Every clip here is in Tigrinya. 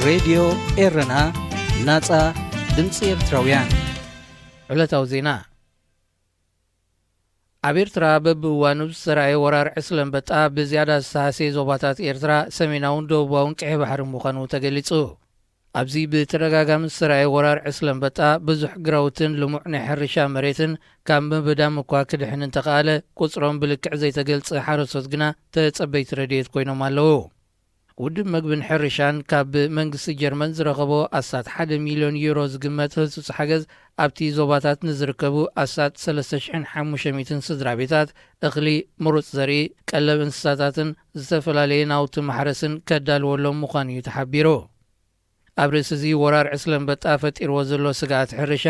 ሬድዮ ኤረና ናጻ ድምፂ ኤርትራውያን ዕለታዊ ዜና ኣብ ኤርትራ በብእዋኑ ዝሰራየ ወራር ዕስለ አንበጣ ብዝያዳ ዝተሃሴ ዞባታት ኤርትራ ሰሜናውን ደቡባውን ቀይ ባሕሪ ምዃኑ ተገሊጹ። ኣብዚ ብተደጋጋሚ ዝሰራየ ወራር ዕስለ አንበጣ ብዙሕ ግራውትን ልሙዕ ናይ ሕርሻ መሬትን ካብ ምብዳም እኳ ክድሕን እንተኸኣለ ቁፅሮም ብልክዕ ዘይተገልጸ ሓረስቶት ግና ተጸበይቲ ረድኤት ኮይኖም ኣለዉ። ውድብ ምግብን ሕርሻን ካብ መንግስቲ ጀርመን ዝረኸቦ ኣሳት 1 ሚልዮን ዩሮ ዝግመት ህጹጽ ሓገዝ ኣብቲ ዞባታት ንዝርከቡ ኣሳት 3500 ስድራ ቤታት እኽሊ፣ ምሩፅ ዘርኢ፣ ቀለብ እንስሳታትን ዝተፈላለየ ናውቲ ማሕረስን ከዳልወሎም ምዃኑ እዩ ተሓቢሩ። ኣብ ርእሲ እዚ ወራር ዕስለ አንበጣ ፈጢርዎ ዘሎ ስጋኣት ሕርሻ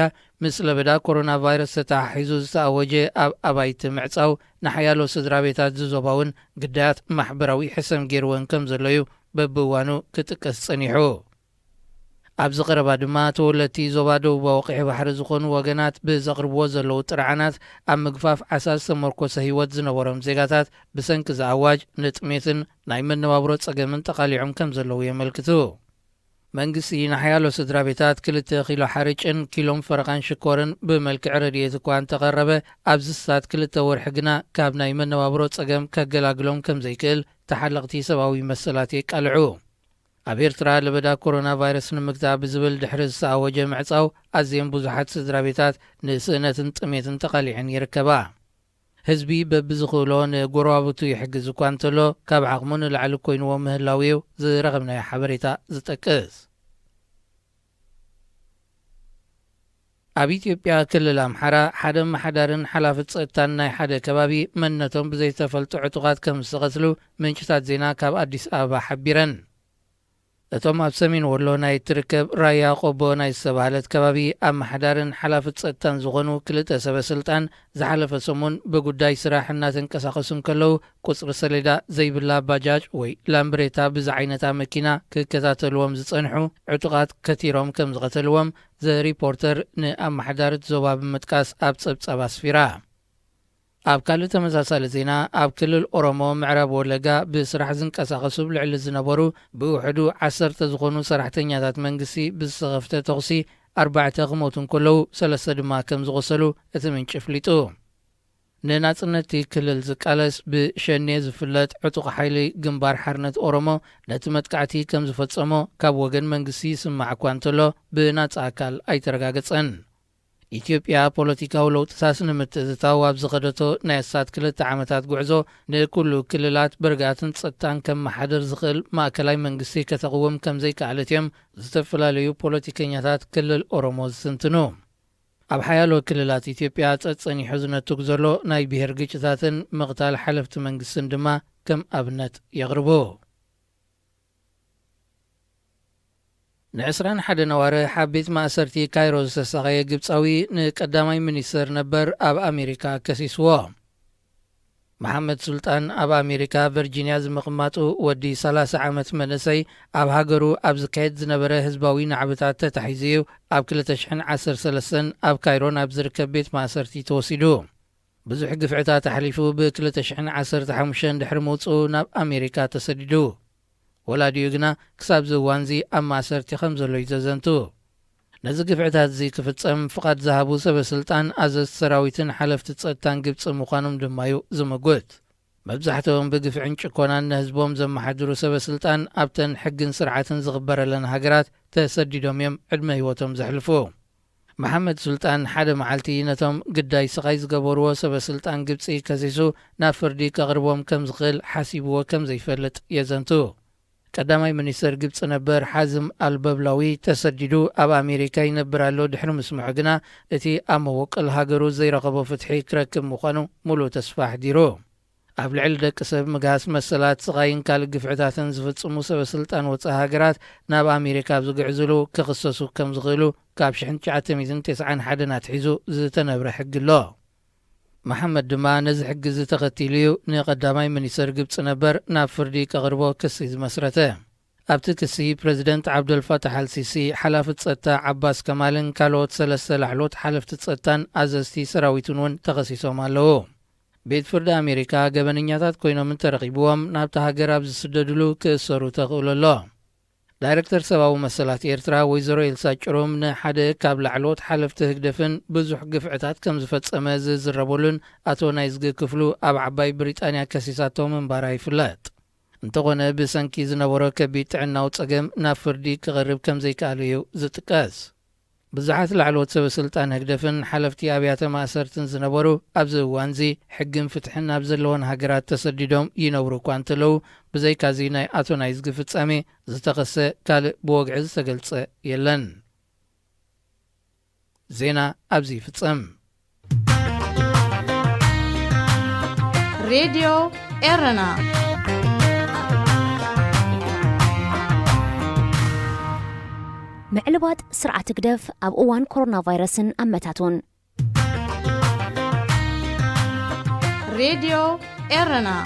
ምስ ለበዳ ኮሮና ቫይረስ ተተሓሒዙ ዝተኣወጀ ኣብ ኣባይቲ ምዕጻው ንሓያሎ ስድራ ቤታት ዝዞባውን ግዳያት ማሕበራዊ ሕሰም ገይርወን ከም ዘለዩ በብእዋኑ ክጥቀስ ጸኒሑ። ኣብዚ ቀረባ ድማ ተወለቲ ዞባ ደቡባዊ ቀይ ባሕሪ ዝኾኑ ወገናት ብዘቕርብዎ ዘለዉ ጥርዓናት ኣብ ምግፋፍ ዓሳ ዝተመርኮሰ ህይወት ዝነበሮም ዜጋታት ብሰንኪ ዝኣዋጅ ንጥሜትን ናይ መነባብሮ ጸገምን ተቓሊዖም ከም ዘለዉ የመልክቱ። መንግስቲ ንሓያሎ ስድራ ቤታት 2 ኪሎ ሓርጭን ኪሎም ፈረቓን ሽኮርን ብመልክዕ ረድኤት እኳ እንተቐረበ ኣብዚ ስታት 2 ወርሒ ግና ካብ ናይ መነባብሮ ጸገም ከገላግሎም ከም ዘይክእል ተሓለቕቲ ሰብኣዊ መሰላት የቃልዑ። ኣብ ኤርትራ ለበዳ ኮሮና ቫይረስ ንምግታእ ብዝብል ድሕሪ ዝተኣወጀ ምዕጻው ኣዝየን ብዙሓት ስድራ ቤታት ንስእነትን ጥሜትን ተቓሊዐን ይርከባ። ህዝቢ በብዝኽእሎ ንጎረባብቱ ይሕግዝ እኳ እንተሎ ካብ ዓቕሙ ንላዕሊ ኮይንዎ ምህላው እዩ ዝረኸብናዮ ሓበሬታ ዝጠቅስ። ኣብ ኢትዮጵያ ክልል ኣምሓራ ሓደ መሓዳርን ሓላፍት ጸጥታን ናይ ሓደ ከባቢ መንነቶም ብዘይተፈልጡ ዕጡቓት ከም ዝተቐትሉ ምንጭታት ዜና ካብ ኣዲስ ኣበባ ሓቢረን። እቶም ኣብ ሰሜን ወሎ ናይ ትርከብ ራያ ቆቦ ናይ ዝተባህለት ከባቢ ኣብ መሓዳርን ሓላፍት ጸጥታን ዝኾኑ 2 ሰበስልጣን ዝሓለፈ ሰሙን ብጉዳይ ስራሕ እናተንቀሳቐሱን ከለዉ ቁፅሪ ሰሌዳ ዘይብላ ባጃጅ ወይ ላምብሬታ ብዝዓይነታ መኪና ክከታተልዎም ዝጸንሑ ዕጡቓት ከቲሮም ከም ዝቐተልዎም ዘሪፖርተር ንኣመሓዳሪት ዞባ ብምጥቃስ ኣብ ጸብጻብ ኣስፊራ። ኣብ ካልእ ተመሳሳሊ ዜና ኣብ ክልል ኦሮሞ ምዕራብ ወለጋ ብስራሕ ዝንቀሳቐሱ ልዕሊ ዝነበሩ ብውሕዱ 10 ዝኾኑ ሰራሕተኛታት መንግስቲ ብዝተኸፍተ ተኹሲ 4 ክሞቱ እንከለዉ 3 ድማ ከም ዝቆሰሉ እቲ ምንጭ ፍሊጡ። ንናጽነቲ ክልል ዝቃለስ ብሸኔ ዝፍለጥ ዕጡቕ ሓይሊ ግንባር ሓርነት ኦሮሞ ነቲ መጥቃዕቲ ከም ዝፈጸሞ ካብ ወገን መንግስቲ ይስማዕ እኳ እንተሎ ብናጻ ኣካል ኣይተረጋገጸን። ኢትዮጵያ ፖለቲካዊ ለውጥታት ንምትእትታው ኣብ ዝኸደቶ ናይ ኣሳት 2 ዓመታት ጉዕዞ ንኩሉ ክልላት ብርግኣትን ጸጥታን ከም መሓደር ዝኽእል ማእከላይ መንግስቲ ከተቕውም ከም ዘይከኣለት እዮም ዝተፈላለዩ ፖለቲከኛታት ክልል ኦሮሞ ዝትንትኑ። ኣብ ሓያሎ ክልላት ኢትዮጵያ ጸኒሑ ዝነትግ ዘሎ ናይ ብሔር ግጭታትን ምቕታል ሓለፍቲ መንግስትን ድማ ከም ኣብነት የቕርቡ። ን21 ነዋሪ ሓቢት ማእሰርቲ ካይሮ ዝተሰቐየ ግብፃዊ ንቀዳማይ ሚኒስትር ነበር ኣብ ኣሜሪካ ከሲስዎ። መሓመድ ሱልጣን ኣብ ኣሜሪካ ቨርጂንያ ዝምቕማጡ ወዲ 30 ዓመት መንእሰይ ኣብ ሃገሩ ኣብ ዝካየድ ዝነበረ ህዝባዊ ናዕብታት ተታሒዙ ኣብ 2013 ኣብ ካይሮ ናብ ዝርከብ ቤት ማእሰርቲ ተወሲዱ። ብዙሕ ግፍዕታት ኣሕሊፉ ብ2015 ድሕሪ ምውፅኡ ናብ ኣሜሪካ ተሰዲዱ። ወላዲኡ ግና ክሳብ ዝዋንዚ ኣብ ማእሰርቲ ከም ዘሎ እዩ ዘዘንቱ። ነዚ ግፍዕታት እዚ ክፍጸም ፍቓድ ዝሃቡ ሰበስልጣን ኣዘዝቲ ሰራዊትን ሓለፍቲ ጸጥታን ግብፂ ምዃኖም ድማ እዩ ዝምጉት። መብዛሕትኦም ብግፍዕን ጭኮናን ንህዝቦም ዘመሓድሩ ሰበስልጣን ኣብተን ሕግን ስርዓትን ዝኽበረለን ሃገራት ተሰዲዶም እዮም ዕድመ ህይወቶም ዘሕልፉ። መሓመድ ሱልጣን ሓደ መዓልቲ ነቶም ግዳይ ስቓይ ዝገበርዎ ሰበስልጣን ግብፂ ከሲሱ ናብ ፍርዲ ከቕርቦም ከም ዝኽእል ሓሲብዎ ከም ዘይፈልጥ የዘንቱ። ቀዳማይ ሚኒስትር ግብፂ ነበር ሓዝም ኣልበብላዊ ተሰዲዱ ኣብ ኣሜሪካ ይነብር ኣሎ ድሕሪ ምስምዑ ግና እቲ ኣብ መወቅል ሃገሩ ዘይረኸቦ ፍትሒ ክረክብ ምዃኑ ሙሉእ ተስፋ ኣሕዲሩ። ኣብ ልዕሊ ደቂ ሰብ ምግሃስ መሰላት ስቓይን ካልእ ግፍዕታትን ዝፍጽሙ ሰበስልጣን ወፃኢ ሃገራት ናብ ኣሜሪካ ዝግዕዝሉ ክኽሰሱ ከም ዝኽእሉ ካብ 1991 ኣትሒዙ ዝተነብረ ሕጊ ኣሎ። መሓመድ ድማ ነዚ ሕጊ ዝተኸቲሉ እዩ ንቐዳማይ ሚኒስትር ግብፂ ነበር ናብ ፍርዲ ከቕርቦ ክሲ ዝመስረተ። ኣብቲ ክሲ ፕረዚደንት ዓብደልፋታሕ አልሲሲ ሓላፍት ጸጥታ ዓባስ ከማልን ካልኦት 3 ላሕሎት ሓለፍቲ ጸጥታን ኣዘዝቲ ሰራዊትን እውን ተኸሲሶም ኣለዉ። ቤት ፍርዲ ኣሜሪካ ገበነኛታት ኮይኖም እንተረኺብዎም ናብቲ ሃገር ኣብ ዝስደድሉ ክእሰሩ ተኽእሉ ኣሎ። ዳይሬክተር ሰብአዊ መሰላት ኤርትራ ወይዘሮ ኤልሳ ጭሮም ንሓደ ካብ ላዕሎት ሓለፍቲ ህግደፍን ብዙሕ ግፍዕታት ከም ዝፈጸመ ዝዝረበሉን ኣቶ ናይዝግ ክፍሉ ኣብ ዓባይ ብሪጣንያ ከሲሳቶም እምባራ ይፍለጥ። እንተኾነ ብሰንኪ ዝነበሮ ከቢድ ጥዕናዊ ፀገም ናብ ፍርዲ ክቐርብ ከም ዘይከኣል እዩ ዝጥቀስ። ብዙሓት ላዕሎት ሰበስልጣን ህግደፍን ሓለፍቲ ኣብያተ ማእሰርትን ዝነበሩ ኣብዚ እዋን እዚ ሕግን ፍትሕን ኣብ ዘለዎን ሃገራት ተሰዲዶም ይነብሩ እኳ እንተለዉ ብዘይካዚ ናይ ኣቶ ናይዝግ ፍጻሜ ዝተኸሰ ካልእ ብወግዒ ዝተገልጸ የለን። ዜና ኣብዚ ይፍጸም። ሬድዮ ኤረና معلومات سرعة قدف أب أوان كورونا فيروسن أمتاتون راديو إيرنا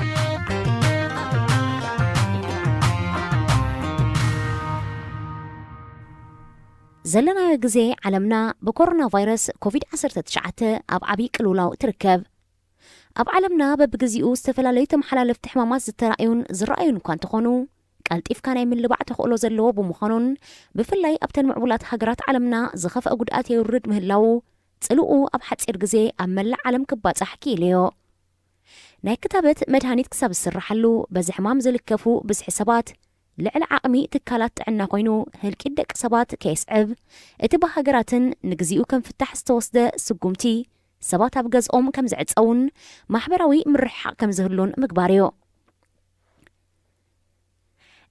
زلنا يجزي علمنا بكورونا فيروس كوفيد-19 أب عبيك لولاو تركب أب علمنا ببجزيو استفلاليتم حلالف تحمامات زرائيون كان تخونو قالت إفكاني من اللي بعد خلو زلو بمخانون بفلاي أبتن معبولات حجرات علمنا زخف أجودات يورد مهلاو تسألوه أبحث إرجزي أملا علم كبات أحكي ليه ناي كتابت مدهانيت كسب السر حلو بزحمام زل كفو بس حسابات لعل عقمي تكالات عنا قينو هالكدك سبات كيس عب اتبا حجراتن نجزيو كم فتح استوسد سقومتي سبات أبجز كم زعت أون محبراوي مرح كم زهلون مقباريو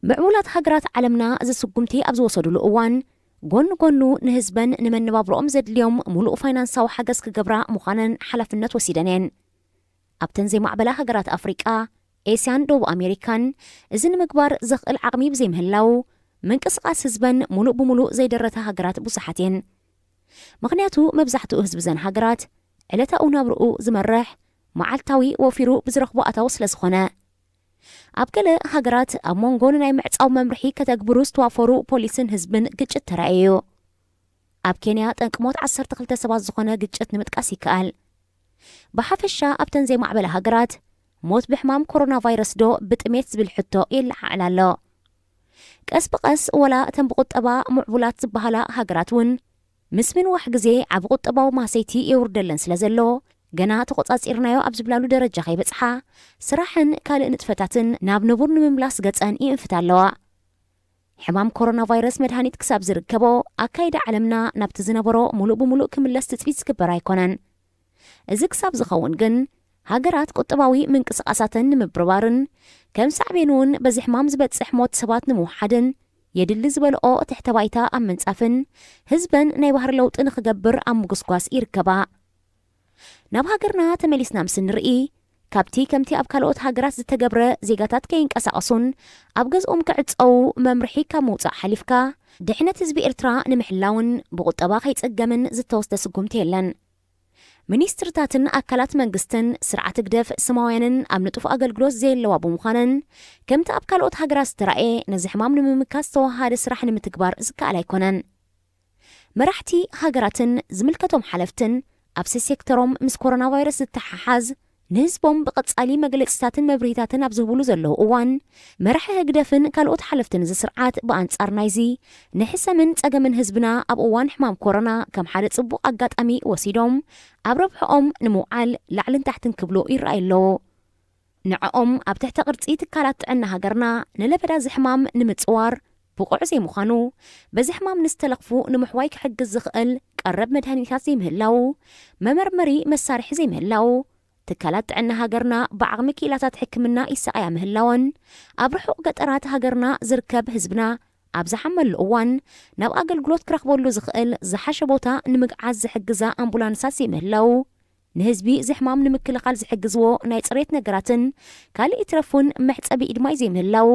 معمولات حجرات علمنا زي سقمتي أبز وصلوا لأوان قنو نهزبن نمن نبابرهم زد اليوم ملؤ فاينانسا وحجز كجبراء مخانن حلفنت وسيدانين أبتن زي معبلا حجرات أفريقيا إيسيان دو أمريكان إذن مقبار زخ العقمي بزي مهلاو من قصقاس هزبن ملؤ بملؤ زي درتها حجرات بصحتين مغنياتو مبزحتو هزب زن حجرات علتا أو نابرؤو زمرح معالتاوي وفيرو بزرخبو أتاوس لزخونا أبكلا هاجرات أمونغون ناي معصاو ممرحي كتاقبروز توافرو بوليسن هزبن قجت ترأيو أب كينيا تنكموت 12 سبات زخونا قجت نمتكاسي كأل بحفشا أبتن زي معبلا هاجرات موت بحمام كورونا فيروس دو بتأميت بالحطو إلا على الله كأس بقاس ولا تنبقط أبا معبولات زبهلا هاجراتون مسمن وحجزي عبقط أبا وماسيتي يوردلن سلازلو جنا تقطع إرنايو أبز بلالو درجة خيبة صحة صراحاً كالي نتفتاتن ناب نبور نمملاس قطعن إنفتالوا حمام كورونا فيروس مدهانيت كساب زركبو أكايد علمنا نابتزنبرو ملو بملو كملاس تتفيد سكبراي كونان إذا كساب زخون جن هاجرات قطباوي من قصقاساتن مبربارن كم سعبينون بزي حمام زبت سحموت سبات نموحدن يدل زبالو تحت بايتا أم منصافن هزبن ناي بحر لوط نخجبر أم قصقاس إركبا ناب هاجرنا تمليسنا مسنرئي كابتي كمتي أب كالوت هاجرات زتجبر زيجاتات كين كأساقصون أبجز كعدس أو ممرحي كموت حليفكا دحنا تزبي إرترا نمحلاون بقط أباخي تسجمن زتوست سقوم تيلن منيسترتاتن أكلات منجستن سرعة قدف سماوينن أمنتوف أقل جلوس زي اللوابو مخانن كمت أب كالوت هاجرات ترأي نزح مام نمكاستو هذا سرح نمتكبر زكا عليكونن مرحتي هاجراتن زملكتهم حلفتن أبسي سيكتروم مس كورونا فيروس التححاز نهزبهم بقصالي مجلساتن مبريتاتن أبزهبولو زلو أوان مرحة هقدفن كالوت حلفتن زي سرعات بأنصار نايزي نحسا من تأجا من هزبنا أب أوان حمام كورونا كم حالة صبو أقات أمي وسيدوم أبربحهم نموعال لعلن تحتن كبلو إرأيلو نعقهم أب تحت قرصي تكالات عنا هاجرنا نلبدا زحمام نمتصوار بقع زي مخانو بزحمام نستلقفو نمحوايك حق الزخقل قرب مدهانيታት ዘይምህላው መመርመሪ መሳርሒ ዘይምህላው ትካላት ጥዕና ሃገርና ብዓቕሚ ኪላታት ሕክምና ይሰቃያ ምህላውን ኣብ ርሑቕ ገጠራት ሃገርና ዝርከብ ህዝብና ኣብ ዝሓመሉ እዋን ናብ ኣገልግሎት ክረኽበሉ ዝኽእል ዝሓሸ ቦታ ንምግዓዝ ዝሕግዛ ኣምቡላንሳት ዘይምህላው ንህዝቢ ዝሕማም ንምክልኻል ዝሕግዝዎ ናይ ፅሬት ነገራትን ካልእ ይትረፉን መሕፀቢ ኢድማይ ዘይምህላው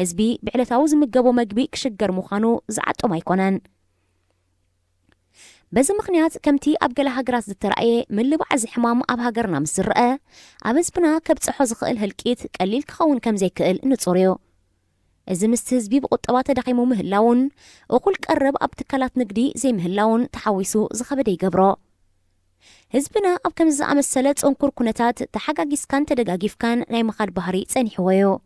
ህዝቢ ብዕለታዊ ዝምገቦ መግቢ ክሽገር ምዃኑ ዝዓጦም ኣይኮነን بز مخنيات كمتي أبجل هاجرات الترأي من اللي بعز حمام أب هاجرنا مسرقة أبز بنا كبت حوز خيل هالكيت قليل كخون كم زي كقل نتصوريو إذا مستهزبي بقطبات دقيمو مهلاون وقول قرب أبتكالات نقدي زي مهلاون تحويسو زخبدي قبرو هزبنا أب كم زعم السلات أنكر كونتات تحقق إسكان تدقاقيف كان ناي مخاد بحري تساني حويو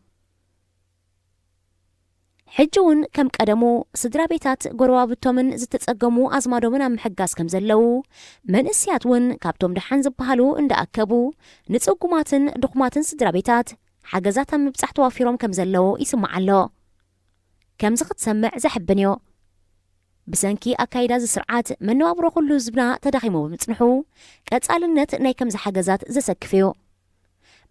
ሕጂውን ከም ቀደሙ ስድራ ቤታት ጎረባብቶምን ዝተጸገሙ ኣዝማዶምን ኣብ ምሕጋዝ ከም ዘለው መንእስያት እውን ካብቶም ደሓን ዝበሃሉ እንዳኣከቡ ንጽጉማትን ድኹማትን ስድራ ቤታት ሓገዛት ኣብ ምብጻሕ ተዋፊሮም ከም ዘለው ይስማዕ ኣሎ ከምዚ ክትሰምዕ ዘሕብን እዩ ብሰንኪ ኣካይዳ ዝስርዓት መነባብሮ ኩሉ ህዝብና ተዳኺሙ ብምጽንሑ ቀጻልነት ናይ ከምዚ ሓገዛት ዘሰክፍ እዩ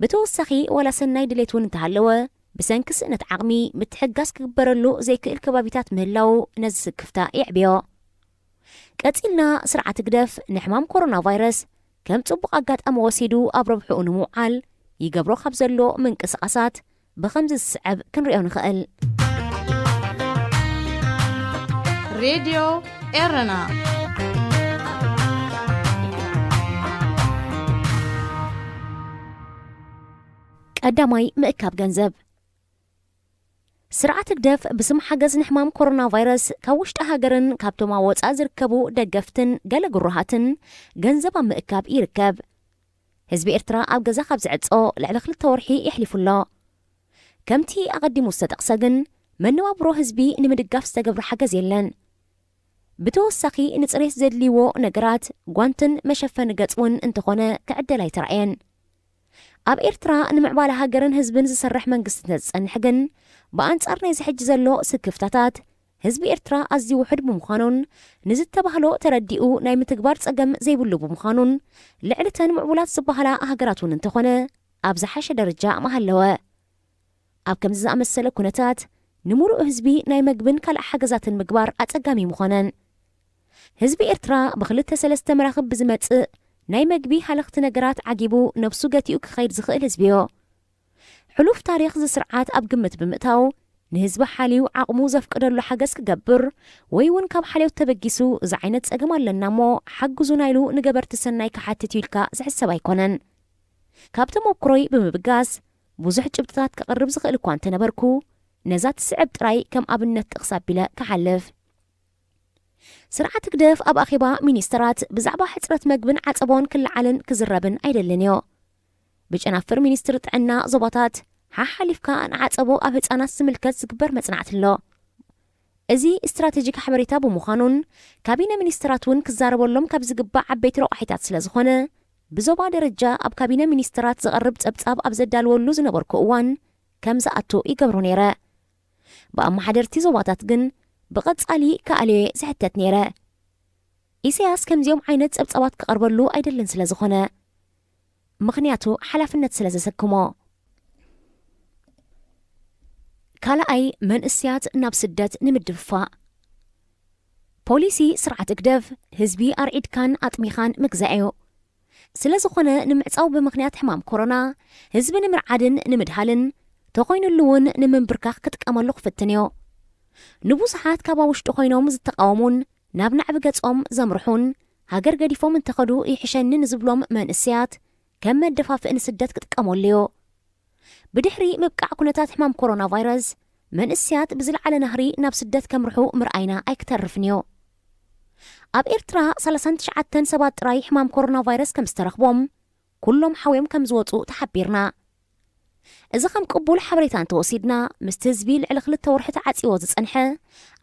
ብተወሳኺ ወላ ሰናይ ድሌት እውን እንተሃለወ ብሰንኪ ስእነት ዓቕሚ ምትሕጋዝ ክግበረሉ ዘይክእል ከባቢታት ምህላው ነዚ ስክፍታ ይዕብዮ ቀጺልና ስርዓት ግደፍ ንሕማም ኮሮና ቫይረስ ከም ጽቡቕ ኣጋጣሚ ወሲዱ ኣብ ረብሕኡ ንምውዓል ይገብሮ ካብ ዘሎ ምንቅስቓሳት ብኸምዚ ዝስዕብ ክንሪኦ ንኽእል ሬድዮ ኤረና ቀዳማይ ምእካብ ገንዘብ ስርዓት ግደፍ ብስም ሓገዝ ንሕማም ኮሮና ቫይረስ ካብ ውሽጢ ሃገርን ካብቶም ኣብ ወፃእ ዝርከቡ ደገፍትን ገለ ጉሩሃትን ገንዘብ ኣብ ምእካብ ይርከብ ህዝቢ ኤርትራ ኣብ ገዛ ካብ ዝዕጾ ልዕሊ 2 ወርሒ ይሕሊፉሎ ከምቲ ኣቐዲሙ ዝተጠቕሰ ግን መነባብሮ ህዝቢ ንምድጋፍ ዝተገብረ ሓገዝ የለን ብተወሳኺ ንጽሬት ዘድልይዎ ነገራት ጓንትን መሸፈኒ ገጽ እውን እንተኾነ ክዕደል ኣይተረኣየን ኣብ ኤርትራ ንምዕባለ ሃገርን ህዝብን ዝሰርሕ መንግስቲ ተጸንሕ ግን ብኣንጻር ናይ ዝሕጂ ዘሎ ስክፍታታት ህዝቢ ኤርትራ ኣዝዩ ውሕድ ብምዃኑን ንዝተባህሎ ተረዲኡ ናይ ምትግባር ጸገም ዘይብሉ ብምዃኑን ልዕልተን ምዕቡላት ዝበሃላ ሃገራት እውን እንተኾነ ኣብ ዝሓሸ ደረጃ መሃለወ ኣብ ከምዚ ዝኣመሰለ ኩነታት ንምሉእ ህዝቢ ናይ መግብን ካልእ ሓገዛትን ምግባር ኣጸጋሚ ምኾነን ህዝቢ ኤርትራ ብ2-3 መራኽብ ብዝመጽእ ናይ መግቢ ሃለኽቲ ነገራት ዓጊቡ ነብሱ ገቲኡ ክኸይድ ዝኽእል ህዝቢ እዩ ሕሉፍ ታሪኽ ዝስርዓት ኣብ ግምት ብምእታው ንህዝቢ ሓልዩ ዓቕሙ ዘፍቅደሉ ሓገዝ ክገብር ወይ እውን ካብ ሓልዮት ተበጊሱ እዚ ዓይነት ጸገም ኣለና እሞ ሓግዙና ኢሉ ንገበርቲ ሰናይ ክሓትት ኢልካ ዝሕሰብ ኣይኮነን ካብ ተሞክሮይ ብምብጋስ ብዙሕ ጭብጥታት ክቐርብ ዝኽእል እኳ እንተነበርኩ ነዛ ትስዕብ ጥራይ ከም ኣብነት ጥቕስ ኣቢለ ክሓልፍ ስርዓት ግደፍ ኣብ ኣኼባ ሚኒስተራት ብዛዕባ ሕፅረት መግብን ዓጸቦን ክለዓልን ክዝረብን ኣይደልን እዩ ብጨናፍር ሚኒስትር ጥዕና ዞባታት ሓሓሊፍካ ንዓጸቦ ኣብ ህፃናት ዝምልከት ዝግበር መጽናዕት ኣሎ እዚ ስትራቴጂክ ሓበሬታ ብምዃኑን ካቢነ ሚኒስተራት እውን ክዛረበሎም ካብ ዝግባእ ዓበይቲ ረቑሒታት ስለ ዝኾነ ብዞባ ደረጃ ኣብ ካቢነ ሚኒስተራት ዝቐርብ ጸብጻብ ኣብ ዘዳልወሉ ዝነበርኩ እዋን ከም ዝኣቱ ይገብሮ ነይረ ብኣመሓደርቲ ዞባታት ግን ብቐጻሊ ከኣልየ ዝሕተት ነይረ ኢሳያስ ከምዚኦም ዓይነት ጸብጻባት ክቐርበሉ ኣይደልን ስለ ዝኾነ ምኽንያቱ ሓላፍነት ስለ ዘሰክሞ ካልኣይ መንእስያት ናብ ስደት ንምድፍፋእ ፖሊሲ ስርዓት ግደፍ ህዝቢ ኣርዒድካን ኣጥሚኻን ምግዛእ እዩ ስለ ዝኾነ ንምዕጻው ብምኽንያት ሕማም ኮሮና ህዝቢ ንምርዓድን ንምድሃልን ተኾይኑሉ እውን ንምንብርካኽ ክጥቀመሉ ክፍትን እዩ ንብዙሓት ካብ ውሽጢ ኮይኖም ዝተቃወሙን ናብ ናዕቢ ገጾም ዘምርሑን ሃገር ገዲፎም እንተኸዱ ይሕሸኒ ንዝብሎም መንእስያት ከም መደፋፍእ ንስደት ክጥቀመሉ እዩ ብድሕሪ ምብቃዕ ኩነታት ሕማም ኮሮና ቫይረስ መንእስያት ብዝለዓለ ናህሪ ናብ ስደት ከምርሑ ምርኣይና ኣይክተርፍን እዩ ኣብ ኤርትራ 39 ሰባት ጥራይ ሕማም ኮሮና ቫይረስ ከም ዝተረኽቦም ኩሎም ሓውዮም ከም ዝወፁ ተሓቢርና እዚ ከም ቅቡል ሓበሬታ እንተወሲድና ምስቲ ህዝቢ ልዕሊ 2 ወርሒ ተዓፂዎ ዝጸንሐ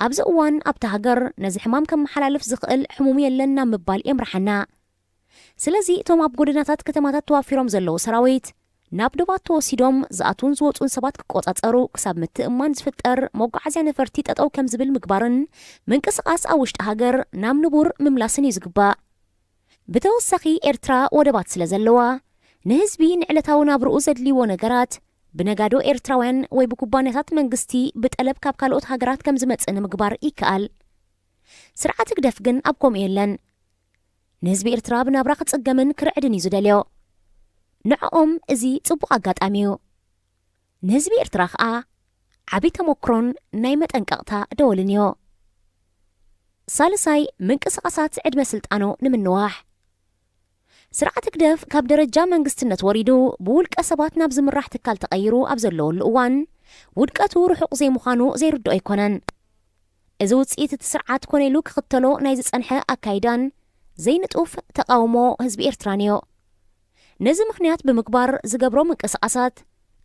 ኣብዚ እዋን ኣብቲ ሃገር ነዚ ሕማም ከም መሓላለፍ ዝኽእል ሕሙም የለና ምባል የምርሓና ስለዚ እቶም ኣብ ጎደናታት ከተማታት ተዋፊሮም ዘለዉ ሰራዊት ናብ ዶባት ተወሲዶም ዝኣቱን ዝወፁን ሰባት ክቆጻጸሩ ክሳብ ምትእማን ዝፍጠር መጓዓዝያ ነፈርቲ ጠጠው ከም ዝብል ምግባርን ምንቅስቓስ ኣብ ውሽጢ ሃገር ናብ ንቡር ምምላስን እዩ ዝግባእ ብተወሳኺ ኤርትራ ወደባት ስለ ዘለዋ ንህዝቢ ንዕለታዊ ናብርኡ ዘድልይዎ ነገራት ብነጋዶ ኤርትራውያን ወይ ብኩባንያታት መንግስቲ ብጠለብ ካብ ካልኦት ሃገራት ከም ዝመጽእ ንምግባር ይከኣል ስርዓት ግደፍ ግን ኣብ ከምኡ የለን ንህዝቢ ኤርትራ ብናብራ ክጽገምን ክርዕድን እዩ ዝደልዮ ንዕኦም እዚ ጽቡቕ ኣጋጣሚ እዩ ንህዝቢ ኤርትራ ከዓ ዓብዪ ተሞክሮን ናይ መጠንቀቕታ ደወልን እዩ ሳልሳይ ምንቅስቓሳት ዕድመ ስልጣኑ ንምንዋሕ ስርዓት ግደፍ ካብ ደረጃ መንግስትነት ወሪዱ ብውልቀ ሰባት ናብ ዝምራሕ ትካል ተቐይሩ ኣብ ዘለወሉ እዋን ውድቀቱ ርሑቕ ዘይምዃኑ ዘይርድኦ ኣይኮነን እዚ ውፅኢት እቲ ስርዓት ኮነ ኢሉ ክኽተሎ ናይ ዝጸንሐ ኣካይዳን ዘይንጡፍ ተቃውሞ ህዝቢ ኤርትራን እዩ ነዚ ምኽንያት ብምግባር ዝገብሮ ምንቅስቓሳት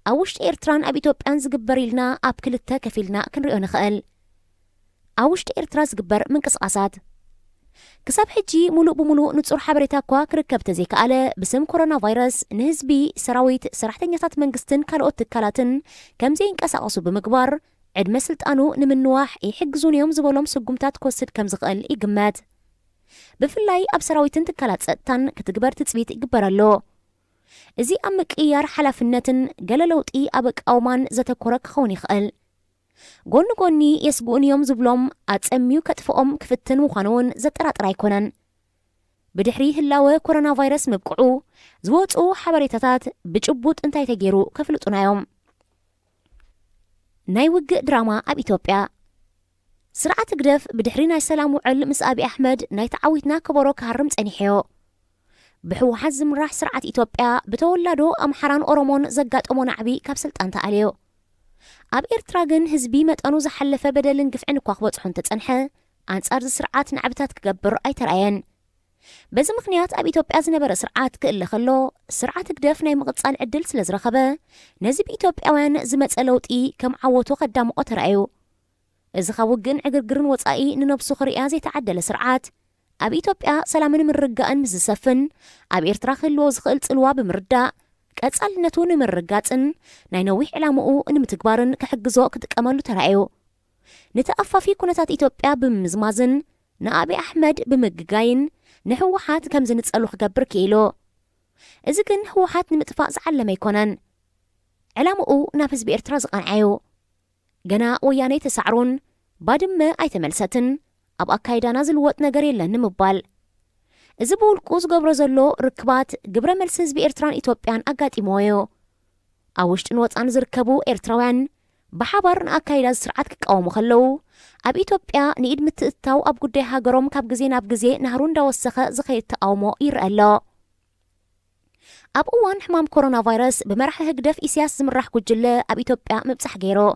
أوشت إيرتران أب إثيوبيان زقبر إلنا أب كلتا كفيلنا كنرئو نخأل أوشت إيرترا زقبر من قصقاسات كساب حجي ملوء بملوء نتصور حبريتا كوا كركب تزيك على بسم كورونا فيروس نهزبي سراويت سرحتنياتات منقستن كالوت تكالاتن كم زين كاساقصو بمقبار عد مسلت أنو نمنواح يحقزون يوم زبولهم سقمتات كوسد كم زغل إقمات بفلاي أب سراويتن تكالات سأتان كتقبر تتبيت إقبرالو إزي أمك إيار حلافنتن قللوت إي أبك أومان زتكورك خوني خقل قوني يسبقون يوم زبلوم أتسميو كتفقهم كفتن مخانون زترات رايكونن بدحريه اللاوة كورونا فيروس مبقعو زوتو حبريتاتات بجبوت انتاي تجيرو كفلتونا يوم نايوق دراما أب إثيوبيا سرعة قدف بدحرينا السلام وعل مس أبي أحمد ناي تعاويتنا كبروك هرمت أنيحيو بحو حزم راح سرعة إثيوبيا بتولدو أمحران أورومون زقات أمون عبي كابسلت أنت عليو أب إيرتراغن هزبي متأنو زحلفة بدل نقفعن كواخبوت حون تتسنحة أنت أرز سرعات نعبتات كقبر أي ترأيان بز مخنيات أب إثيوبيا زنبر سرعات كإلا خلو سرعة قدف ناي مغتصال عدل سلزرخبة نزب إثيوبياوان زمت ألوتي كم عوتو قدامو أترأيو إذا خاوقن عقرقرن وطائي ننبسو خريئة زي تعدل سرعات أب إثيوبيا سلامن من رقاءن مزسفن أب إيرترا خلو زخلت الوا بمرداء كأتسألنتو من رقاتن ناي نويح علامو نمتكبارن كحقزو كتكاملو ترأيو نتأفى في كونتات إثيوبيا بمزمازن نأبي أحمد بمقاين نحوحات كم زنتسألو خقبر كيلو إذا كن حوحات نمتفاق زعل ما يكونن علامو نافز بإيرترا زقانعيو قنا وياني تسعرون بادم أي تملستن أب أكايدا نازل وقت نقري لن مبال إذا بول كوز قبر زلو ركبات قبر ملسز بإيرتران إثيوبيان أقات إمويو أوشت نوات أنزر كبو إيرتراوان بحبر نأكايدا سرعات كاومو خلو أب إثيوبيا نيد متتاو أب قدي هاقروم كاب قزين أب قزي نهرون داوسخة زخيت تاومو إيرألا أب أوان حمام كورونا فيروس بمرح هقدف إسياس زمرح كجلة أب إثيوبيا مبسح جيرو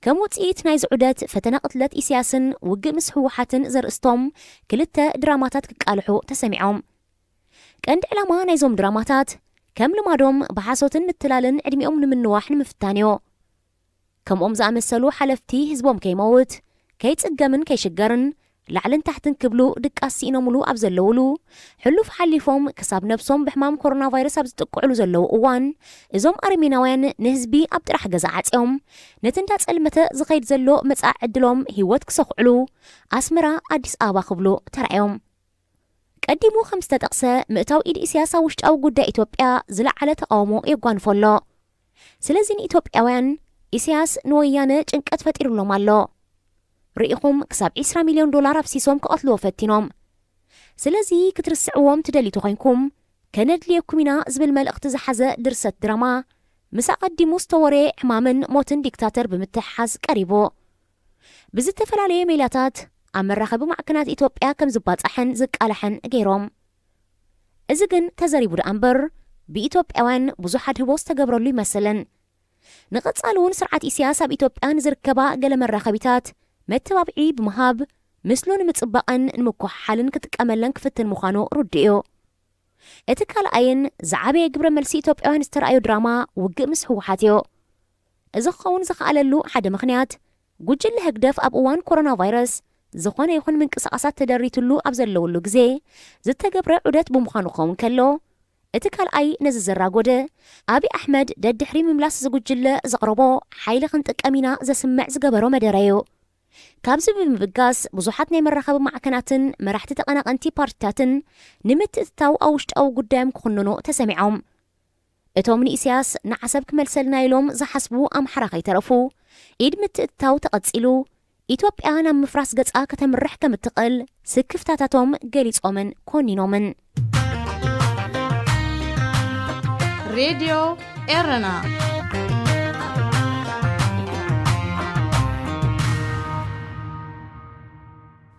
كموتئيت نايز عدات فتنا قتلت إسياسن وقع مسحوحاتن زرقستوم كلتا دراماتات كالحو تسمعهم كاند علما نايزوم دراماتات كم لمادوم بحاسوتن متلالن عدميهم من نواحن مفتانيو كم زعمسلو حلفتي هزبوم كيموت كيتسقمن كيشقرن لعلن تحتن كبلو دقاسينا ملو أبزلولو حلو فحليفهم كساب نفسهم بحمام كورونا فيروس أبزتقعلو زلو أوان إزوم أرميناوين نهزبي أبترح جزاعاتهم نتندات المتا زغيد زلو متساع عدلهم هيوات كسوخعلو أسمرا أديس آبا خبلو ترعيهم قدمو 5 أقسى مئتاو إيد إسياسة وشت أو قد إثيوبيا زلع على تقاومو يقوان فولو سلازين إثيوبياوين إسياس نويانة جنكت فتيرو لهم اللو رئيهم كساب 20 مليون دولار أفسيسهم كأطلو فتينهم سلازي كترسعوهم تدليتو خينكم كانت ليكمنا زبل مال اختزحزة درست دراما مسا قدمو ستوري حمامن موتن ديكتاتر بمتحز قريبو بزت فلالي ميلاتات عم الرخبو معكنات إثيوبيا كم زبات أحن زك ألحن غيروم إذن تزاريبو الأنبر بإثيوبياوان بزوحات هبوس تقبرولي مثلا نقصالون سرعة إسياسة بإثيوبيا نزركبا قلم الرخبيتات متبابعي بمهاب مثلون متصبقن نمكوح حالن كتكاملن كفتن مخانو ردئو اتكال اين زعابي قبر ملسي إثيوبياوان استرأيو دراما وقع مسحوحاتيو إذا خون زخاللو حد مخنيات قجل هقدف أب أوان كورونا فيروس زخوان يخون من قصاصات تدريتلو أبزلو اللو قزي زدت قبر عدت بمخانو خون كلو اتكال اي نزز الراقودة أبي أحمد داد حريم مملاس زقجل زقربو حيل خنتك أمينا زسمع زقبرو مدريو كابز بمبقاس بزوحات ناي مرخب معكناتن مرحت تقناق انتي بارتاتن نمت اتاو اوشت او قدام كخننو تسمعهم اتومن إسياس نعسب كملسلنا يلوم زحسبو ام حرقي ترفو إيد مت اتاو تقدسيلو إثيوبيا نام مفراس قطعا كتمرح كمتقل سكفتاتاتهم قليس اومن كونينومن راديو إيرنا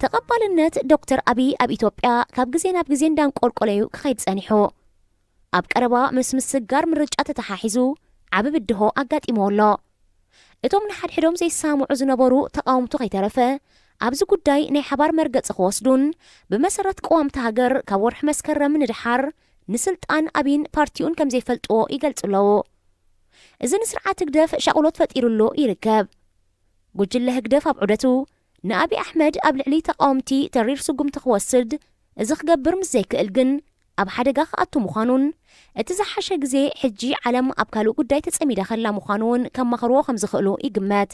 تقبل النت دكتور أبي أب إثيوبيا كاب جزين دان قولقوليو كخيد سانيحو أب قربا مس سجار من رجعة تحاحزو عبب الدهو أقات إمولو إتوم نحد حدوم زي سامو عزنبورو تقاوم تغي ترفه أبزو قداي ناي حبار مرقت سخوصدون بمسرة قوام تهاجر كورح مسكرة من الحر نسلت أن أبين بارتيون كم زي فلتو إيقلت لو إذن سرعة هجدف شغلات فتير له يركب قجل هجدف أبعدته نأبي أحمد قبل علي تقامتي ترير سقم تخوصد إذا خجبر مزيك الجن أب حدقة خاطو مخانون اتزحش جزي حجي علم أبكالو قداي تسأمي داخل مخانون كم مخروه خمز خلو إجمات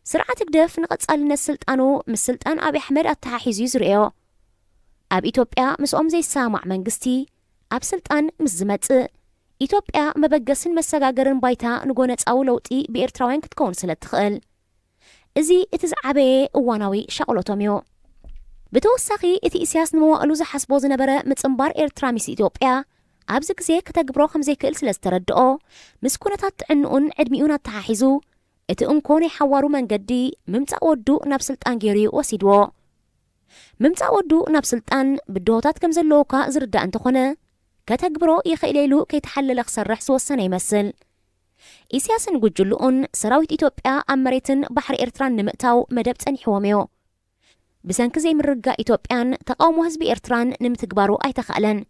سرعة هجدف نقص السلطانو مسلطان أبي أحمد التحيز يزرعه أب إثيوبيا مسؤوم زي سامع منجستي أب سلطان مزمت إثيوبيا مبجسن مسجاجرن بايتا نجونت أو لوتي بإرتراوين كتكون سلة تخيل إزي إتزعبي وانوي شغلتوميو بتوسخي إتي إسياس نمو ألوز حسبوز نبرة متنبار إرتراميس إثيوبيا أبزك زي كتجبرو خمزي كل سلستردقو مسكونتات عنقون عدميونا تحيزو إتقون كوني حوارو من جدي ممتع ودو نفسلطان جيري وسيدو ممتع ودو نفسلطان بدوتات كمزلوكا زردا انتخونه كتجبرو يخيليلو كيتحلل خسر رحس والسنة يمثل إسياس نقجلون سراويت إثيوبيا أمريتن بحر إرتران نمتاو مدبت أنحواميو بسانك زي مرقا إثيوبيان تقاومو هزبي إرتران نمتقبارو أي تخألن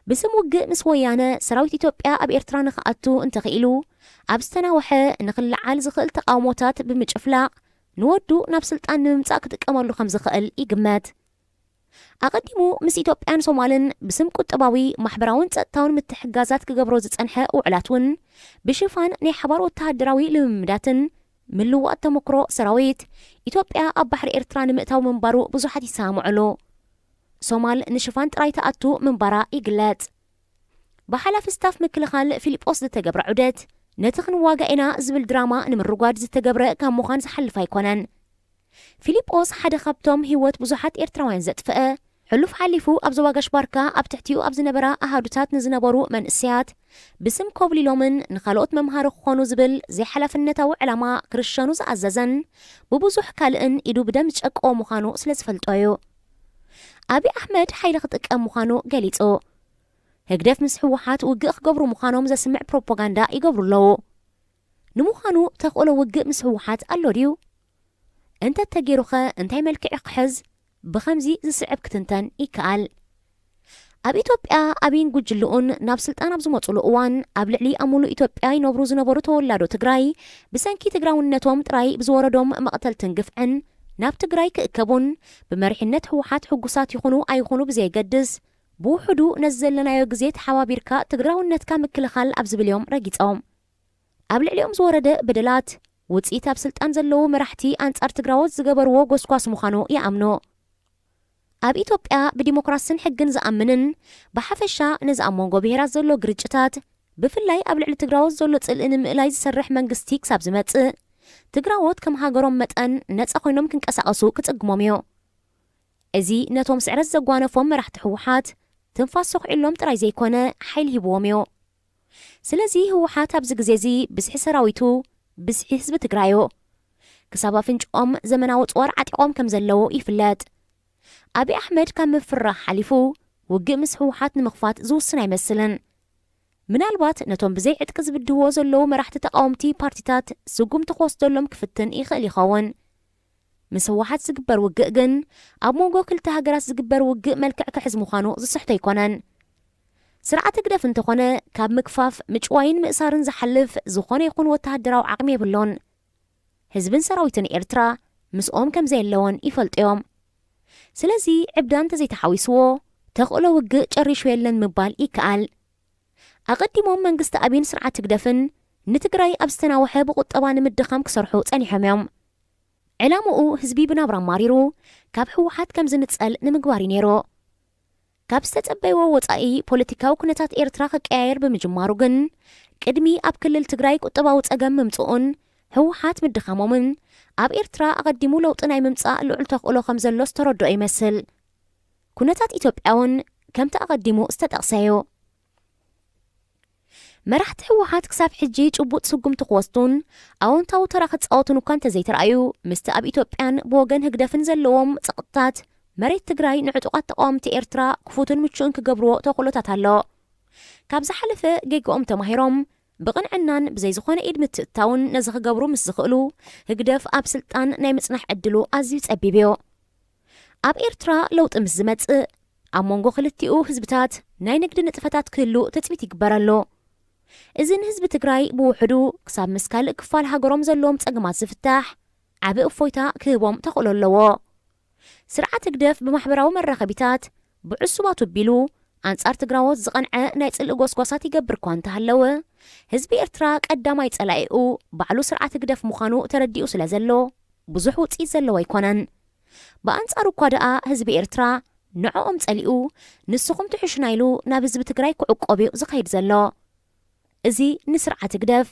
بسم وقع مسويانا سراويت إثيوبيا أب إرتران خاطو انتخيلو أبستنا وحا نخل عال زخل تقاوموتات بمجفلاق نودو نفسلطان نمتاك تكامرلو خمز خأل إيقمات أقدمو مس إثيوبيان صومالن بسم قطباوي محبراون تقطاون متحقازات كقبرو زتسانحا وعلاتون بشفان ني حبارو التهدراوي لممداتن من لوقت تمكرو سراويت إثيوبيا أب بحر إرتران مئتاو منبارو بزوحات يسامعلو صومال نشفان تراي تأتو منبارا إقلات بحالا فستاف مكلخال فيليبوس تتقبر عدت نتخن واقعنا زبل دراما نمرقاد زتقبر كان مخان زحلفا يكونن فيليبوس حدا خبتم هيوت بزوحات إرتراوين زتفقه حلوف حلفو أبزو واقش باركا أبتحتيو أبز نبرا أهادوتات نزنبرو من إسيات بسم كوبلي لومن نخالوت ممهار خونو زبل زي حلف النتاو علما كرشانو زعززن ببوزوح كالئن إدو بدمج أكو مخانو سلسفلتويو أبي أحمد حيلختك أم مخانو قاليتو هكدف مسحوحات وقق قبرو مخانو مزا بروباغاندا يقبرو لو نمخانو تقولو وقق مسحوحات اللوريو انت تجيروخا انتي ملكع قحز بخمزي زسعب كتنتن إيكال أب إثيوبيا أبين قجلون نابسلطان أبزو مطلو أوان أبلعلي أمولو إثيوبيا ينبروز نبورو تولادو تقراي بسانكي تقراون نتوم تراي بزوردوم مقتل تنقفعن ناب تقراي كأكبون بمرحنة حوحات حقوسات يخونو أيخونو بزي قدس بوحدو نزل لنا يقزيت حوابيركا تقراون نتكا مكلخال أبز باليوم راقيتهم أبلعليهم زورد بدلات وتسيت أبسلطان زلو مرحتي أنصار تقراوت زقبرو قسقاس مخانو يأمنو أب إثيوبيا بديمقراسين حقن زأمنن بحفشا نزأمونغو بهرات زلو قريجتات بفلاي أبلع لتقراوت زلو تسألين مقلاي زسرح منقستي كساب زمت تقراوت كم هاقرون متأن نتس أخوينهم كنكأساقسو كتقموميو أزي نتوم سعر الزقوانة فوم مرح تحوحات تنفاسوخ إلوم تراي زيكونا حيل هبوميو سلازي هوحات أبزق زيزي بسحي سراويتو بسحي حزب تقرايو كسابا فنجقوم زمناوت وار عتقوم كم زلو يفلات أبي أحمد كان مفرح حليفو وقع مسحوحات نمخفات زو السنة يمثلن من البات نتوم بزي عتكز بدهو زلو مرحت تقاومتي بارتيتات سوقم تخوصدلهم كفتن إيخالي خاون مسحوحات زقبر وقع جن أبموغو كلتا هاقراس زقبر وقع ملكع كحز مخانو زو صحتا يكونن سرعة تقدف انتخونه كاب مكفاف مجواين مئسارن زحلف زخونه يكون وتهدراو عقمي بلون هزبن سراويتن إرترا مسؤوم كم زي اللون يفلت يوم سلازي عبدان تزي تحاويسوو تقولو وقع جري شويلن مبال إيكال أقدمون منقست أبين سرعة تقدفن نتقراي أبستنا وحيب قطبان مدخام كسرحو تاني حميوم علامو هزبي بنابرا ماريرو كاب حوحات كم زنتسأل نمقواري نيرو كاب ستتبايو وطائي بوليتيكاو كنتات إرترا خكاير بمجمارو جن كدمي أب كلل تقراي قطباو تأقام ممتقون حوحات مدخامومن أب إرترا أقدمو لو تناي ممتقا لعل تقولو خمزلو ستردو أي مسل كنتات إثيوبياون كم تأقدمو استتأقسايو مرحت حوحات كساب حجيج وبوت سقم تقوستون أو انتاو تراخت صوتون وكانت زي ترأيو مست أب إثيوبيان بوغن هقدفن زلوهم تقطات مريت تقراي نعتقات تقومتي إرترا كفوتون متشون كقبرو تقولو تاتهالو كابز حلفة جيقوم تماهيروم بغن عنان بزي زخوان إيد متتاون نزخ قبرو مسزخقلو هقدف أب سلطان ناي مصنح عدلو أزيو تأبيبيو أب إرترا لو تمزمت أمونغو خلتيو هزبتات ناي نقد نتفتات كلو تتميت يقبرالو እዚ ንህዝቢ ትግራይ ብውሕዱ ክሳብ ምስ ካልእ ክፋል ሃገሮም ዘለዎም ፀገማት ዝፍታሕ ዓብ እፎይታ ክህቦም ተኽእሎ ኣለዎ ስርዓት ግደፍ ብማሕበራዊ መራኸቢታት ብዕሱባት ኣቢሉ ኣንጻር ትግራዎት ዝቐንዐ ናይ ጽልኢ ጎስጓሳት ይገብር እኳ እንተሃለወ ህዝቢ ኤርትራ ቀዳማይ ጸላኢኡ ባዕሉ ስርዓት ግደፍ ምዃኑ ተረዲኡ ስለ ዘሎ ብዙሕ ውፅኢት ዘለዎ ኣይኮነን ብኣንጻሩ እኳ ደኣ ህዝቢ ኤርትራ ንዕኦም ጸሊኡ ንስኹም ትሕሽና ኢሉ ናብ ህዝቢ ትግራይ ክዕቆብ እዩ ዝኸይድ ዘሎ እዚ ንስርዓት ግደፍ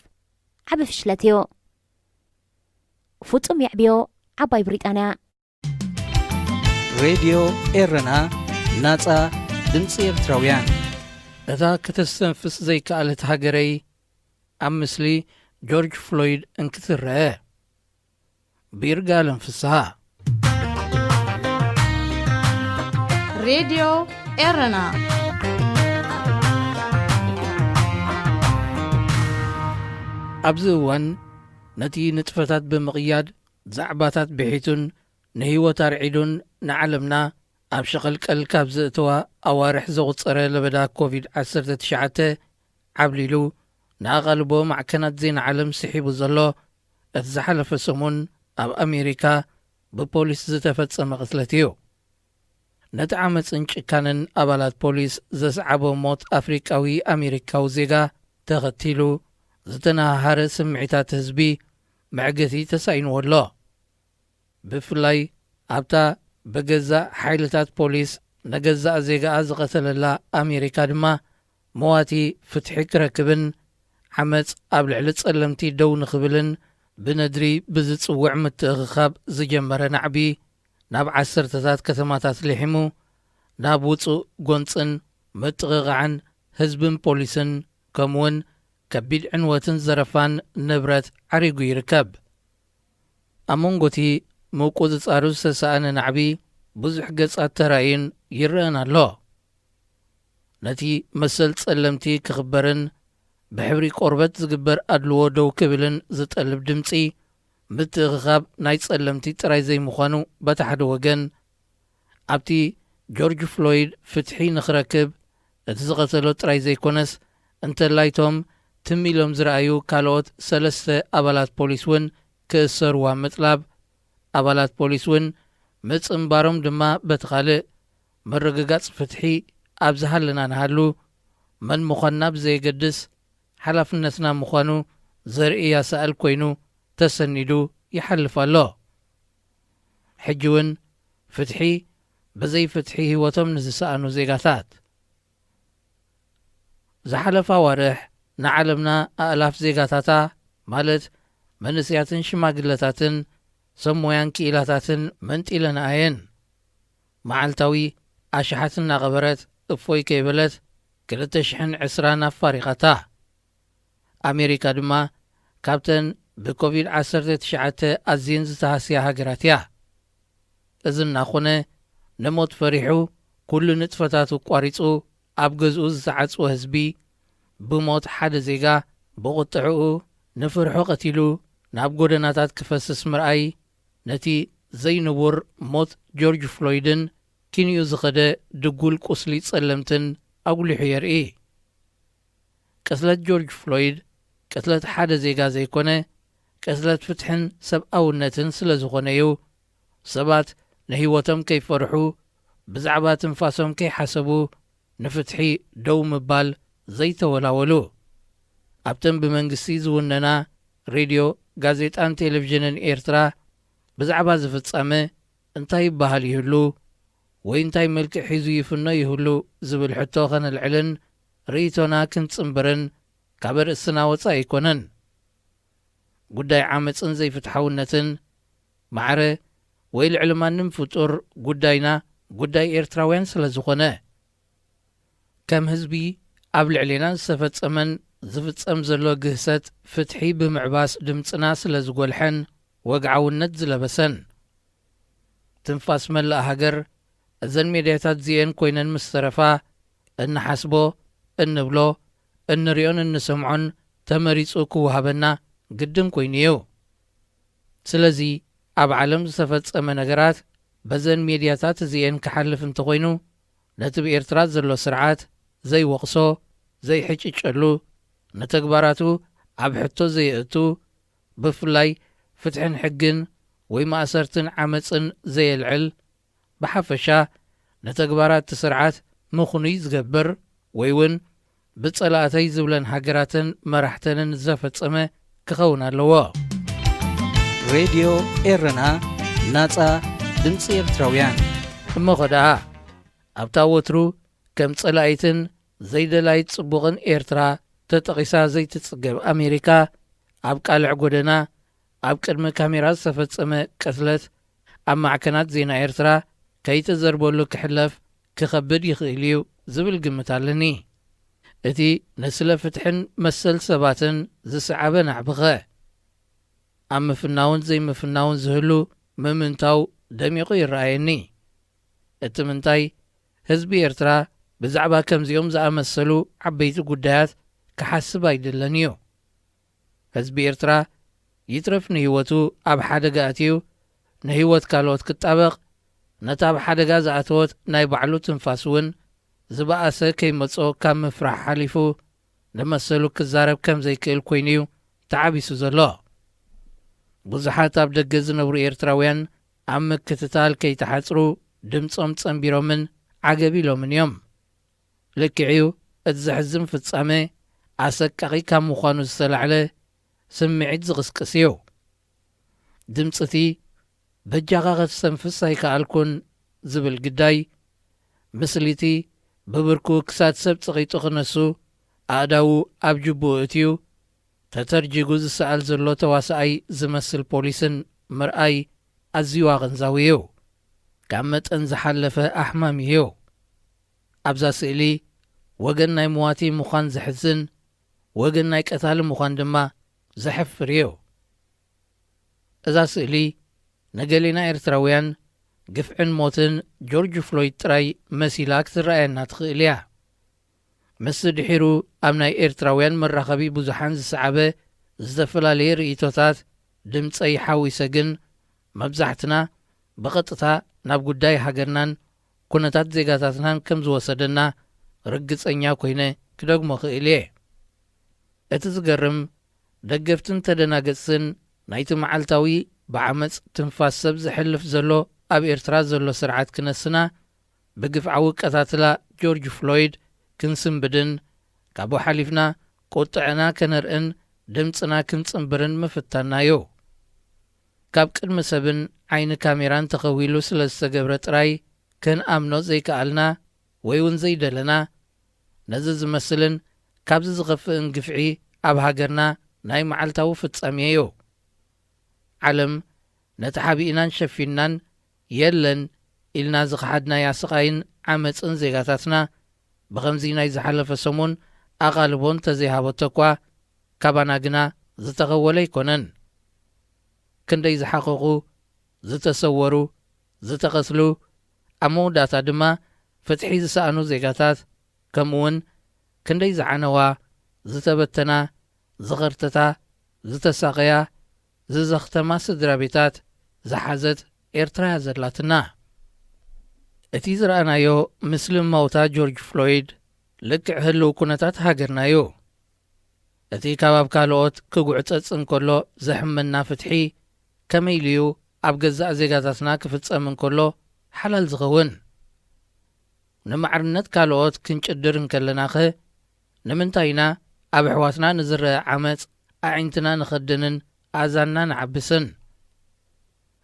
ዓብ ፍሽለት እዩ ፍጹም የዕብዮ ዓባይ ብሪጣንያ ሬድዮ ኤረና ናጻ ድምፂ ኤርትራውያን እታ ከተስተንፍስ ዘይከኣለት ሃገረይ ኣብ ምስሊ ጆርጅ ፍሎይድ እንክትርአ ብይርጋለም ፍስሓ ሬድዮ ኤረና ኣብዚ እዋን ነቲ ንጥፈታት ብምቕያድ ዛዕባታት ብሒቱን ንህይወት ኣርዒዱን ንዓለምና ኣብ ሸቐልቀል ካብ ዘእተዋ ኣዋርሕ ዘቝፀረ ለበዳ ኮቪድ-19 ዓብሊሉ ንኣቓልቦ ማዕከናት ዜና ዓለም ስሒቡ ዘሎ እቲ ዝሓለፈ ሰሙን ኣብ ኣሜሪካ ብፖሊስ ዝተፈጸመ ቅትለት እዩ ነቲ ዓመፅን ጭካንን ኣባላት ፖሊስ ዘስዓቦ ሞት ኣፍሪቃዊ ኣሜሪካዊ ዜጋ ተኸቲሉ ዝተናሃረ ስምዒታት ህዝቢ መዕገቲ ተሳኢንዎ ኣሎ ብፍላይ ኣብታ ብገዛእ ሓይልታት ፖሊስ ነገዛእ ዜጋኣ ዝቐተለላ ኣሜሪካ ድማ መዋቲ ፍትሒ ክረክብን ዓመፅ ኣብ ልዕሊ ጸለምቲ ደው ንኽብልን ብነድሪ ብዝጽውዕ ምትእኽኻብ ዝጀመረ ናዕቢ ናብ ዓሰርተታት ከተማታት ልሒሙ ናብ ውፁእ ጐንፅን ምጥቕቓዕን ህዝብን ፖሊስን ከምኡውን ከቢድ ዕንወትን ዘረፋን ንብረት ዓሪጉ ይርከብ ኣብ መንጎቲ ምቁፅጻሩ ዝተሰኣነ ናዕቢ ብዙሕ ገጻት ተራእዩን ይርአን ኣሎ ነቲ መሰል ጸለምቲ ክኽበርን ብሕብሪ ቆርበት ዝግበር ኣድልዎ ደው ክብልን ዝጠልብ ድምፂ ምትእኽኻብ ናይ ጸለምቲ ጥራይ ዘይምዃኑ በቲ ሓደ ወገን ኣብቲ ጆርጅ ፍሎይድ ፍትሒ ንኽረክብ እቲ ዝቐተሎ ጥራይ ዘይኮነስ እንተላይቶም ትሚሎም ዝረኣዩ ካልኦት 3 ኣባላት ፖሊስ እውን ክእሰሩዋ ምጥላብ ኣባላት ፖሊስ እውን ምጽምባሮም ድማ በቲ ካልእ መረግጋጽ ፍትሒ ኣብ ዝሃለና ንሃሉ መን ምዃንና ብዘየገድስ ሓላፍነትና ምዃኑ ዘርኢ ያሰኣል ኮይኑ ተሰኒዱ ይሓልፍ ኣሎ ሕጂ እውን ፍትሒ ብዘይ ፍትሒ ህይወቶም ንዝሰኣኑ ዜጋታት ዝሓለፈ ኣዋርሕ ንዓለምና ኣእላፍ ዜጋታታ ማለት መንስያትን ሽማግለታትን ሰሞያን ክኢላታትን መንጢለን ኣየን መዓልታዊ ኣሽሓት እናቐበረት እፎይ ከይበለት 2020 ኣፋሪኻታ ኣሜሪካ ድማ ካብተን ብኮቪድ-19 ኣዝየን ዝተሃስያ ሃገራት እያ እዚ እናኾነ ንሞት ፈሪሑ ኩሉ ንጥፈታቱ ቋሪጹ ኣብ ገዝኡ ዝተዓጽወ ህዝቢ ብሞት ሓደ ዜጋ ብቑጥዕኡ ንፍርሑ ቐቲሉ ናብ ጎደናታት ክፈስስ ምርኣይ ነቲ ዘይንቡር ሞት ጆርጅ ፍሎይድን ኪንኡ ዝኸደ ድጉል ቁስሊ ጸለምትን ኣጉሊሑ የርኢ ቅትለት ጆርጅ ፍሎይድ ቅትለት ሓደ ዜጋ ዘይኮነ ቅትለት ፍትሕን ሰብኣውነትን ስለ ዝኾነ እዩ ሰባት ንህይወቶም ከይፈርሑ ብዛዕባ ትንፋሶም ከይሓሰቡ ንፍትሒ ደው ምባል ዘይተወላወሉ ኣብተን ብመንግስቲ ዝውነና ሬድዮ ጋዜጣን ቴሌቭዥንን ኤርትራ ብዛዕባ ዝፍጸመ እንታይ ይበሃል ይህሉ ወይ እንታይ መልክዕ ሒዙ ይፍኖ ይህሉ ዝብል ሕቶ ኸነልዕልን ርእቶና ክንጽምብርን ካብ ርእስና ወፃኢ ኣይኮነን ጉዳይ ዓመፅን ዘይፍትሓውነትን ማዕረ ወይ ልዕሊ ማንም ፍጡር ጉዳይና ጉዳይ ኤርትራውያን ስለ ዝኾነ ከም ህዝቢ ኣብ ልዕሊና ዝተፈጸመን ዝፍጸም ዘሎ ግህሰት ፍትሒ ብምዕባስ ድምፅና ስለ ዝጐልሐን ወግዓውነት ዝለበሰን ትንፋስ መላእ ሃገር እዘን ሜድያታት እዚአን ኮይነን ምስ ተረፋ እንሓስቦ እንብሎ እንሪኦን እንሰምዖን ተመሪጹ ክወሃበና ግድን ኮይኑ እዩ ስለዚ ኣብ ዓለም ዝተፈጸመ ነገራት በዘን ሜድያታት እዚአን ክሓልፍ እንተኾይኑ ነቲ ብኤርትራ ዘሎ ስርዓት ዘይወቕሶ ዘይሕጭጨሉ ነተግባራቱ ኣብ ሕቶ ዘይእቱ ብፍላይ ፍትሕን ሕግን ወይ ማእሰርትን ዓመፅን ዘየልዕል ብሓፈሻ ነተግባራት ስርዓት ምኹኑይ ዝገብር ወይ እውን ብጸላእተይ ዝብለን ሃገራትን መራሕተንን ዘፈጸመ ክኸውን ኣለዎ። ሬድዮ ኤረና ናጻ ድምፂ ኤርትራውያን እሞ ኸደኣ ኣብታ ወትሩ ከም ጸላኢትን ዘይደላይት ጽቡቕን ኤርትራ ተጠቒሳ ዘይትጽገብ ኣሜሪካ ኣብ ቃልዕ ጎደና ኣብ ቅድሚ ካሜራ ዝተፈጸመ ቅትለት ኣብ ማዕከናት ዜና ኤርትራ ከይተዘርበሉ ክሕለፍ ክኸብድ ይኽእል እዩ ዝብል ግምት ኣለኒ። እቲ ነስለ ፍትሕን መሰል ሰባትን ዝሰዓበ ናዕብኸ ኣብ ምፍናውን ዘይምፍናውን ዝህሉ ምምንታው ደሚቑ ይረኣየኒ። እቲ ምንታይ ህዝቢ ኤርትራ ብዛዕባ ከምዚኦም ዝኣመሰሉ ዓበይቲ ጉዳያት ክሓስብ ኣይድለን እዩ። ህዝቢ ኤርትራ ይትረፍ ንህይወቱ ኣብ ሓደጋ ኣትዩ ንህይወት ካልኦት ክጣበቕ ነታ ኣብ ሓደጋ ዝኣተወት ናይ ባዕሉ ትንፋስ እውን ዝበኣሰ ከይመጾ ካብ ምፍራሕ ሓሊፉ ንመሰሉ ክዛረብ ከም ዘይክእል ኮይኑ እዩ ተዓቢሱ ዘሎ። ብዙሓት ኣብ ደገ ዝነብሩ ኤርትራውያን ኣብ ምክትታል ከይተሓጽሩ ድምፆም ጸንቢሮምን ዓገቢሎምን እዮም። ልክዕዩ እቲ ዘሕዝን ፍጻሜ ኣሰቃቒ ካብ ምዃኑ ዝተላዕለ ስምዒት ዝቕስቅስ እዩ። ድምፅቲ በጃኻ ኸትሰንፍስ ኣይከኣልኩን ዝብል ግዳይ፣ ምስሊቲ ብብርኩ ክሳድ ሰብ ጽቒጡ ክነሱ ኣእዳዉ ኣብ ጅቡኡ እትዩ ተተርጂጉ ዝሰኣል ዘሎ ተዋሳኣይ ዝመስል ፖሊስን ምርኣይ ኣዝዩ ኣቕንዛዊ እዩ። ካብ መጠን ዝሓለፈ ኣሕማሚ እዩ። ኣብዛ ስእሊ ወገን ናይ ምዋቲ ምዃን ዝሕዝን ወገን ናይ ቀታሊ ምዃን ድማ ዘሕፍር እዩ። እዛ ስእሊ ነገሌና ኤርትራውያን ግፍዕን ሞትን ጆርጅ ፍሎይድ ጥራይ መሲላ ክትረኣየና ትኽእል እያ። ምስ ድሒሩ ኣብ ናይ ኤርትራውያን መራኸቢ ብዙሓን ዝሰዓበ ዝተፈላለየ ርእቶታት ድምፀይ ሓዊሰ ግን መብዛሕትና ብቐጥታ ናብ ጉዳይ ሃገርናን ኩነታት ዜጋታትናን ከም ዝወሰደና ርግፀኛ ኮይነ ክደግሞ ክእል እየ። እቲ ዝገርም ደገፍትን ተደናገጽትን ናይቲ መዓልታዊ ብዓመፅ ትንፋስ ሰብ ዝሕልፍ ዘሎ ኣብ ኤርትራ ዘሎ ስርዓት ክነስና ብግፍዓዊ ቀታትላ ጆርጅ ፍሎይድ ክንስንብድን ካብኡ ሓሊፍና ቁጥዕና ከነርእን ድምፅና ክንጽንብርን ምፍታና እዩ። ካብ ቅድሚ ሰብን ዓይኒ ካሜራን ተኸዊሉ ስለ ዝተገብረ ጥራይ ክንኣምኖ ዘይከኣልና ወይ እውን ዘይደለና ነዚ ዝመስልን ካብዚ ዝኸፍእን ግፍዒ ኣብ ሃገርና ናይ መዓልታዊ ፍጻሜ እዩ። ዓለም ነቲ ሓቢእናን ሸፊናን የለን ኢልና ዝኸሓድናይ ኣስቓይን ዓመፅን ዜጋታትና ብኸምዚ ናይ ዝሓለፈ ሰሙን ኣቓልቦን ተዘይሃበቶ እኳ ካባና ግና ዝተኸወለ ኣይኮነን። ክንደይ ዝሓቐቑ፣ ዝተሰወሩ፣ ዝተቐትሉ ኣብ መወዳእታ ድማ ፍትሒ ዝሰኣኑ ዜጋታት ከምኡውን ክንደይ ዝዓነዋ፣ ዝተበተና፣ ዝኸርተታ፣ ዝተሳቐያ፣ ዝዘኽተማ ስድራ ቤታት ዝሓዘት ኤርትራ እያ ዘላትና። እቲ ዝረኣናዮ ምስሊ ማውታ ጆርጅ ፍሎይድ ልክዕ ህልው ኩነታት ሃገርና እዩ። እቲ ካብ ካልኦት ክጉዕፀፅ እንከሎ ዘሕመና ፍትሒ ከመይ ኢሉ ኣብ ገዛእ ዜጋታትና ክፍጸም እንከሎ ሓላል ዝኸውን? ንማዕርነት ካልኦት ክንጭድር እንከለናኸ ንምንታይና ኣብ ኣሕዋትና ንዝረአ ዓመፅ ኣዒንትና ንኸድንን ኣዛንና ንዓብስን?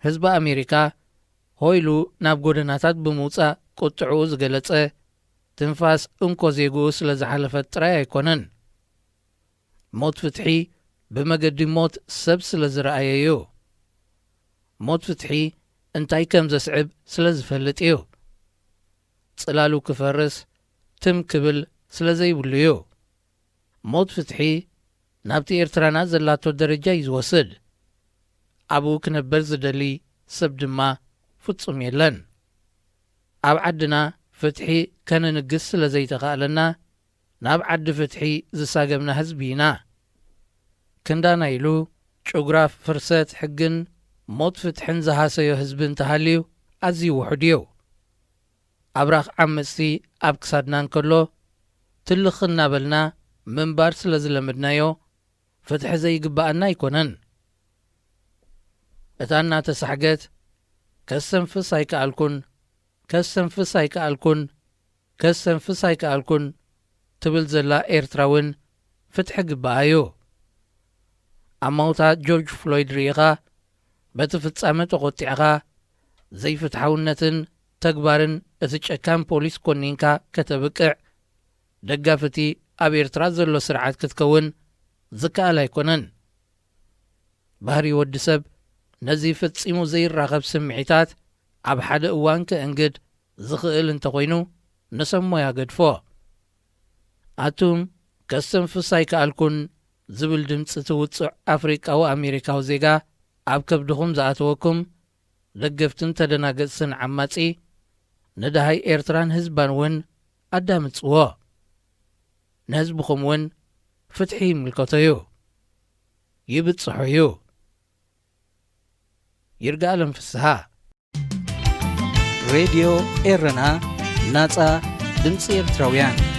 ህዝቢ ኣሜሪካ ሆይሉ ናብ ጎደናታት ብምውፃእ ቁጥዕኡ ዝገለጸ ትንፋስ እንኮ ዜግኡ ስለ ዝሓለፈት ጥራይ ኣይኮነን። ሞት ፍትሒ ብመገዲ ሞት ሰብ ስለ ዝረኣየ እዩ። ሞት ፍትሒ እንታይ ከም ዘስዕብ ስለ ዝፈልጥ እዩ። ጽላሉ ክፈርስ ትም ክብል ስለ ዘይብሉ እዩ። ሞት ፍትሒ ናብቲ ኤርትራና ዘላቶ ደረጃ እዩ ዝወስድ። ኣብኡ ክነበር ዝደሊ ሰብ ድማ ፍጹም የለን። ኣብ ዓድና ፍትሒ ከነንግስ ስለ ዘይተኻእለና ናብ ዓዲ ፍትሒ ዝሳገብና ህዝቢ ኢና። ክንዳና ኢሉ ጭጉራፍ ፍርሰት ሕግን ሞት ፍትሕን ዝሃሰዮ ህዝቢ እንተሃልዩ ኣዝዩ ውሑድ እዩ። ኣብራኽ ዓመፅቲ ኣብ ክሳድና እንከሎ ትልኽ እናበልና ምንባር ስለ ዝለምድናዮ ፍትሒ ዘይግባአና ኣይኮነን። እታ እናተሳሕገት ከሰንፍስ ኣይከኣልኩን ከሰንፍስ ኣይከኣልኩን ከሰንፍስ ኣይከኣልኩን ትብል ዘላ ኤርትራውን ፍትሒ ግባአዩ። ኣብ ማውታ ጆርጅ ፍሎይድ ርኢኻ በቲ ፍጻመ ተቖጢዕኻ ዘይፍትሓውነትን ተግባርን እቲ ጨካን ፖሊስ ኮኒንካ ከተብቅዕ ደጋፍቲ ኣብ ኤርትራ ዘሎ ስርዓት ክትከውን ዝከኣል ኣይኮነን። ባህሪ ወዲ ሰብ ነዚ ፈጺሙ ዘይራኸብ ስምዒታት ኣብ ሓደ እዋን ክእንግድ ዝኽእል እንተኾይኑ ንሰሞ ያገድፎ። ኣቱም ከሰንፍስ ኣይከኣልኩን ዝብል ድምፂ ትውፅዕ ኣፍሪቃዊ ኣሜሪካዊ ዜጋ ኣብ ከብድኹም ዝኣተወኩም ደገፍትን ተደናገጽትን ዓማጺ ንድሃይ ኤርትራን ህዝባን እውን ኣዳምጽዎ። ንህዝብኹም እውን ፍትሒ ይምልከተዩ ይብጽሑ እዩ። ይርጋለም ፍስሓ ሬድዮ ኤረና ናጻ ድምፂ ኤርትራውያን